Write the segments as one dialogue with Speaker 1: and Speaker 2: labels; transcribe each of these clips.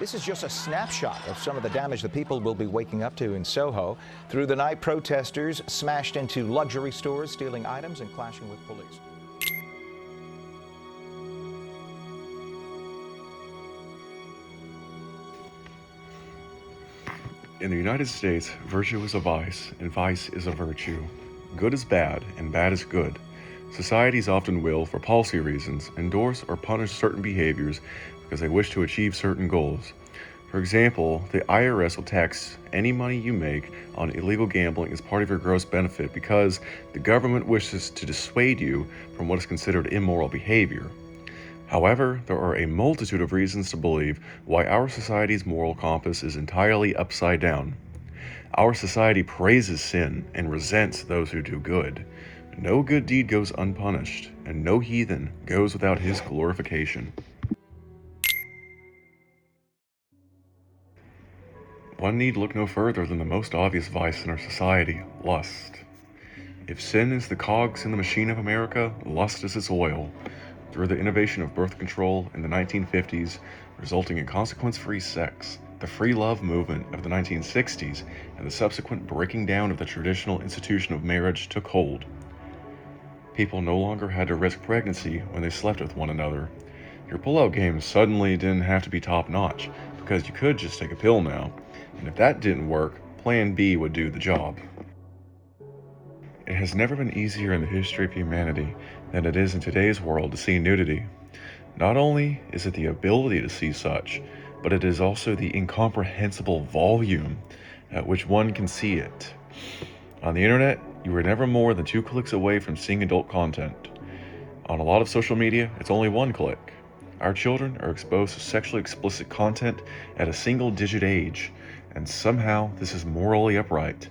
Speaker 1: This is just a snapshot of some of the damage the people will be waking up to in Soho. Through the night, protesters smashed into luxury stores, stealing items and clashing with police.
Speaker 2: In the United States, virtue is a vice, and vice is a virtue. Good is bad, and bad is good. Societies often will, for policy reasons, endorse or punish certain behaviors because they wish to achieve certain goals. For example, the IRS will tax any money you make on illegal gambling as part of your gross benefit because the government wishes to dissuade you from what is considered immoral behavior. However, there are a multitude of reasons to believe why our society's moral compass is entirely upside down. Our society praises sin and resents those who do good. No good deed goes unpunished, and no heathen goes without his glorification. One need look no further than the most obvious vice in our society, lust. If sin is the cogs in the machine of America, lust is its oil. Through the innovation of birth control in the 1950s, resulting in consequence-free sex, the free love movement of the 1960s, and the subsequent breaking down of the traditional institution of marriage took hold. People no longer had to risk pregnancy when they slept with one another. Your pull-out game suddenly didn't have to be top-notch, because you could just take a pill now, and if that didn't work, Plan B would do the job. It has never been easier in the history of humanity than it is in today's world to see nudity. Not only is it the ability to see such, but it is also the incomprehensible volume at which one can see it. On the internet, you are never more than 2 clicks away from seeing adult content. On a lot of social media, it's only 1 click. Our children are exposed to sexually explicit content at a single-digit age, and somehow this is morally upright.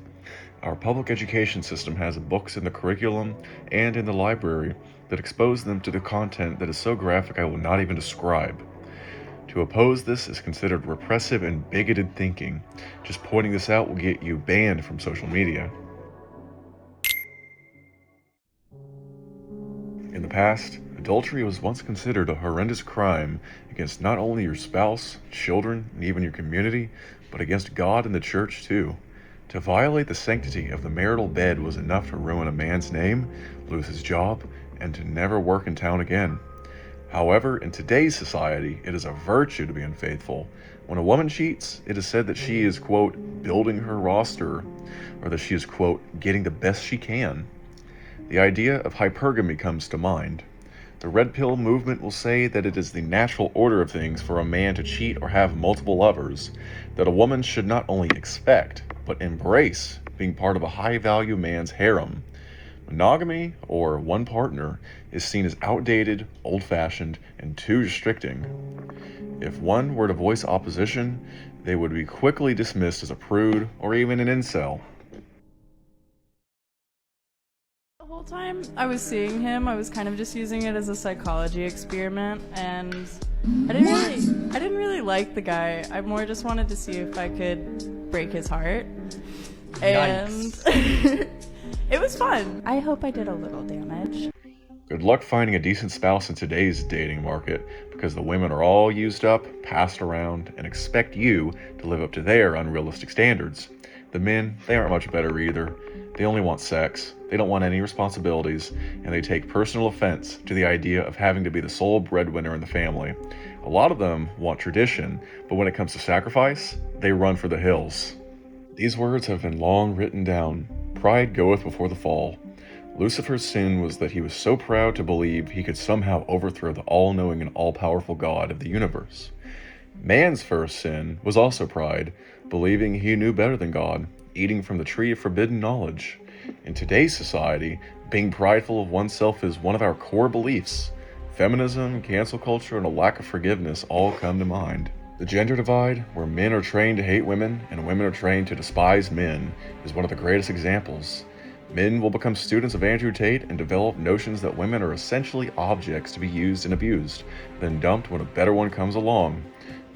Speaker 2: Our public education system has books in the curriculum and in the library that expose them to the content that is so graphic I will not even describe. To oppose this is considered repressive and bigoted thinking. Just pointing this out will get you banned from social media. In the past, adultery was once considered a horrendous crime against not only your spouse, children, and even your community, but against God and the church too. To violate the sanctity of the marital bed was enough to ruin a man's name, lose his job, and to never work in town again. However, in today's society, it is a virtue to be unfaithful. When a woman cheats, it is said that she is, quote, building her roster, or that she is, quote, getting the best she can. The idea of hypergamy comes to mind. The red pill movement will say that it is the natural order of things for a man to cheat or have multiple lovers, that a woman should not only expect, but embrace being part of a high-value man's harem. Monogamy, or one partner, is seen as outdated, old-fashioned, and too restricting. If one were to voice opposition, they would be quickly dismissed as a prude or even an incel.
Speaker 3: The whole time I was seeing him, I was kind of just using it as a psychology experiment, and I didn't really like the guy. I more just wanted to see if I could break his heart. And it was fun. I hope I did a little damage.
Speaker 2: Good luck finding a decent spouse in today's dating market, because the women are all used up, passed around, and expect you to live up to their unrealistic standards. The men, they aren't much better either. They only want sex, they don't want any responsibilities, and they take personal offense to the idea of having to be the sole breadwinner in the family. A lot of them want tradition, but when it comes to sacrifice, they run for the hills. These words have been long written down. Pride goeth before the fall. Lucifer's sin was that he was so proud to believe he could somehow overthrow the all-knowing and all-powerful God of the universe. Man's first sin was also pride, believing he knew better than God, eating from the tree of forbidden knowledge. In today's society, being prideful of oneself is one of our core beliefs. Feminism, cancel culture, and a lack of forgiveness all come to mind. The gender divide, where men are trained to hate women and women are trained to despise men, is one of the greatest examples. Men will become students of Andrew Tate and develop notions that women are essentially objects to be used and abused, then dumped when a better one comes along.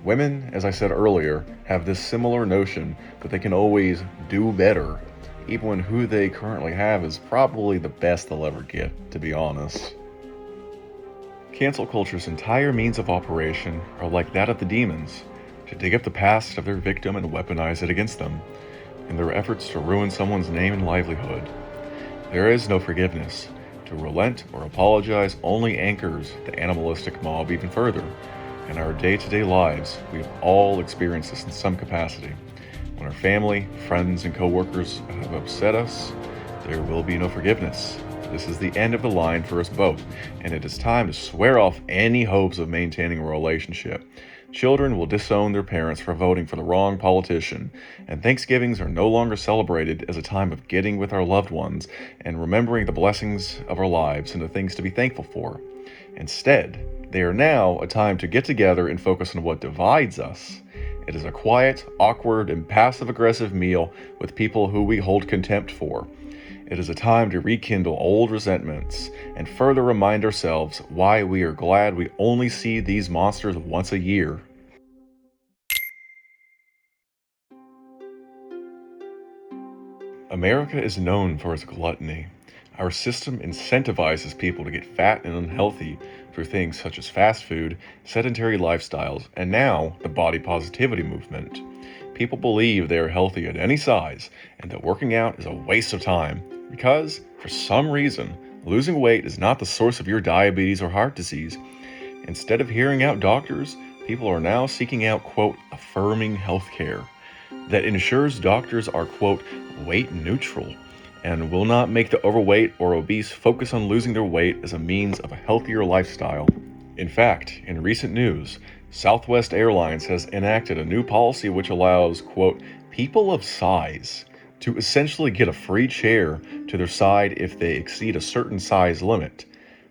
Speaker 2: Women, as I said earlier, have this similar notion that they can always do better, even when who they currently have is probably the best they'll ever get, to be honest. Cancel culture's entire means of operation are like that of the demons. to dig up the past of their victim and weaponize it against them, in their efforts to ruin someone's name and livelihood. There is no forgiveness. To relent or apologize only anchors the animalistic mob even further. In our day-to-day lives, we have all experienced this in some capacity. When our family, friends, and co-workers have upset us, there will be no forgiveness. This is the end of the line for us both, and it is time to swear off any hopes of maintaining a relationship. Children will disown their parents for voting for the wrong politician, and Thanksgivings are no longer celebrated as a time of getting with our loved ones and remembering the blessings of our lives and the things to be thankful for. Instead, they are now a time to get together and focus on what divides us. It is a quiet, awkward, and passive-aggressive meal with people who we hold contempt for. It is a time to rekindle old resentments and further remind ourselves why we are glad we only see these monsters once a year. America is known for its gluttony. Our system incentivizes people to get fat and unhealthy through things such as fast food, sedentary lifestyles, and now the body positivity movement. People believe they are healthy at any size and that working out is a waste of time because, for some reason, losing weight is not the source of your diabetes or heart disease. Instead of hearing out doctors, people are now seeking out, quote, affirming healthcare that ensures doctors are, quote, weight neutral and will not make the overweight or obese focus on losing their weight as a means of a healthier lifestyle. In fact, in recent news, Southwest Airlines has enacted a new policy which allows, quote, people of size to essentially get a free chair to their side if they exceed a certain size limit.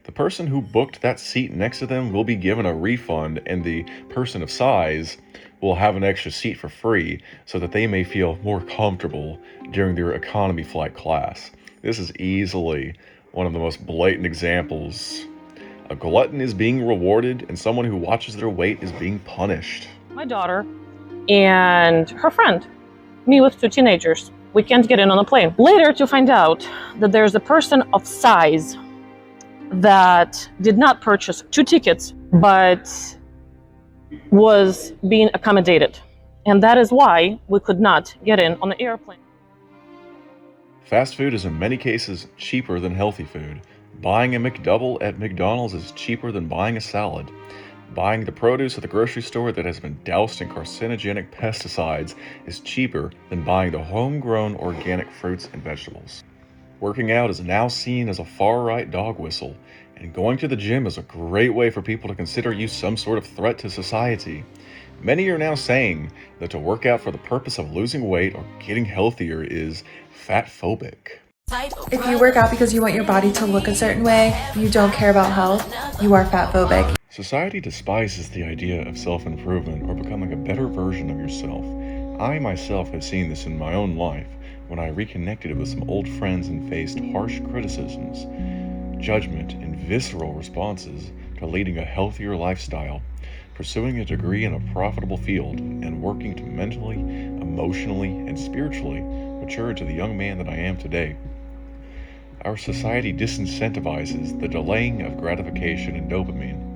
Speaker 2: The person who booked that seat next to them will be given a refund, and the person of size will have an extra seat for free so that they may feel more comfortable during their economy flight class. This is easily one of the most blatant examples. A glutton is being rewarded, and someone who watches their weight is being punished.
Speaker 4: My daughter and her friend, me with 2 teenagers. We can't get in on a plane. Later to find out that there's a person of size that did not purchase 2 tickets, but was being accommodated. And that is why we could not get in on the airplane.
Speaker 2: Fast food is in many cases cheaper than healthy food. Buying a McDouble at McDonald's is cheaper than buying a salad. Buying the produce at the grocery store that has been doused in carcinogenic pesticides is cheaper than buying the homegrown organic fruits and vegetables. Working out is now seen as a far-right dog whistle, and going to the gym is a great way for people to consider you some sort of threat to society. Many are now saying that to work out for the purpose of losing weight or getting healthier is fat-phobic.
Speaker 5: If you work out because you want your body to look a certain way, and you don't care about health, you are fat-phobic.
Speaker 2: Society despises the idea of self-improvement or becoming a better version of yourself. I myself have seen this in my own life when I reconnected with some old friends and faced harsh criticisms, judgment, and visceral responses to leading a healthier lifestyle, pursuing a degree in a profitable field, and working to mentally, emotionally, and spiritually mature to the young man that I am today. Our society disincentivizes the delaying of gratification and dopamine.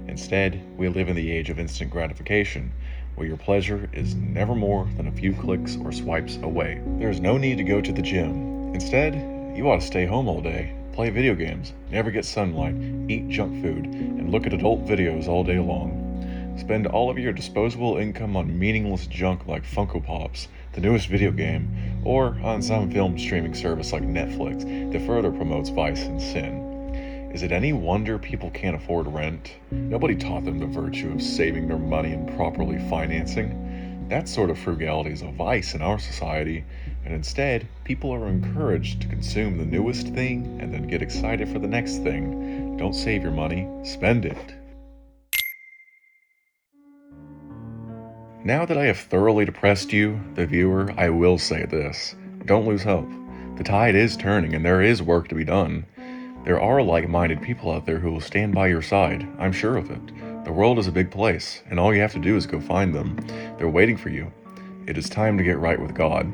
Speaker 2: Instead, we live in the age of instant gratification, where your pleasure is never more than a few clicks or swipes away. There is no need to go to the gym. Instead, you ought to stay home all day, play video games, never get sunlight, eat junk food, and look at adult videos all day long. Spend all of your disposable income on meaningless junk like Funko Pops, the newest video game, or on some film streaming service like Netflix that further promotes vice and sin. Is it any wonder people can't afford rent? Nobody taught them the virtue of saving their money and properly financing. That sort of frugality is a vice in our society, and instead, people are encouraged to consume the newest thing and then get excited for the next thing. Don't save your money, spend it. Now that I have thoroughly depressed you, the viewer, I will say this. Don't lose hope. The tide is turning and there is work to be done. There are like-minded people out there who will stand by your side, I'm sure of it. The world is a big place, and all you have to do is go find them. They're waiting for you. It is time to get right with God.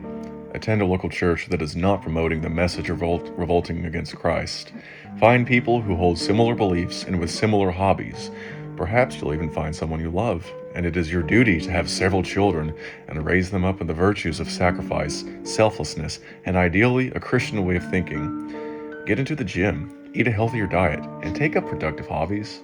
Speaker 2: Attend a local church that is not promoting the message of revolting against Christ. Find people who hold similar beliefs and with similar hobbies. Perhaps you'll even find someone you love, and it is your duty to have several children and raise them up in the virtues of sacrifice, selflessness, and ideally a Christian way of thinking. Get into the gym, eat a healthier diet, and take up productive hobbies.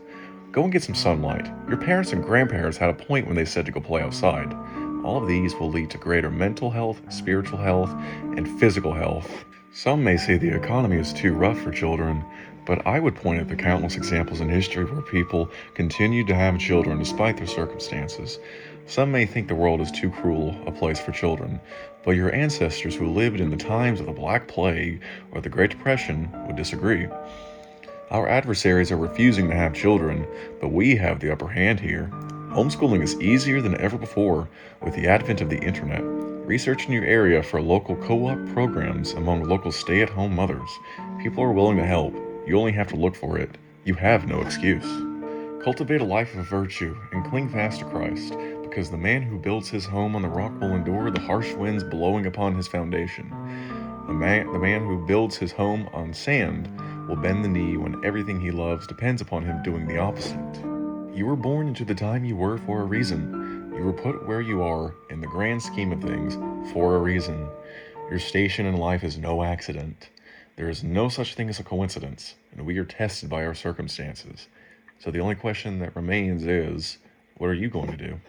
Speaker 2: Go and get some sunlight. Your parents and grandparents had a point when they said to go play outside. All of these will lead to greater mental health, spiritual health, and physical health. Some may say the economy is too rough for children, but I would point at the countless examples in history where people continued to have children despite their circumstances. Some may think the world is too cruel a place for children, but your ancestors who lived in the times of the Black Plague or the Great Depression would disagree. Our adversaries are refusing to have children, but we have the upper hand here. Homeschooling is easier than ever before with the advent of the internet. Research in your area for local co-op programs among local stay-at-home mothers. People are willing to help. You only have to look for it. You have no excuse. Cultivate a life of virtue and cling fast to Christ, because the man who builds his home on the rock will endure the harsh winds blowing upon his foundation. The man who builds his home on sand will bend the knee when everything he loves depends upon him doing the opposite. You were born into the time you were for a reason. You were put where you are in the grand scheme of things for a reason. Your station in life is no accident. There is no such thing as a coincidence, and we are tested by our circumstances. So the only question that remains is, what are you going to do?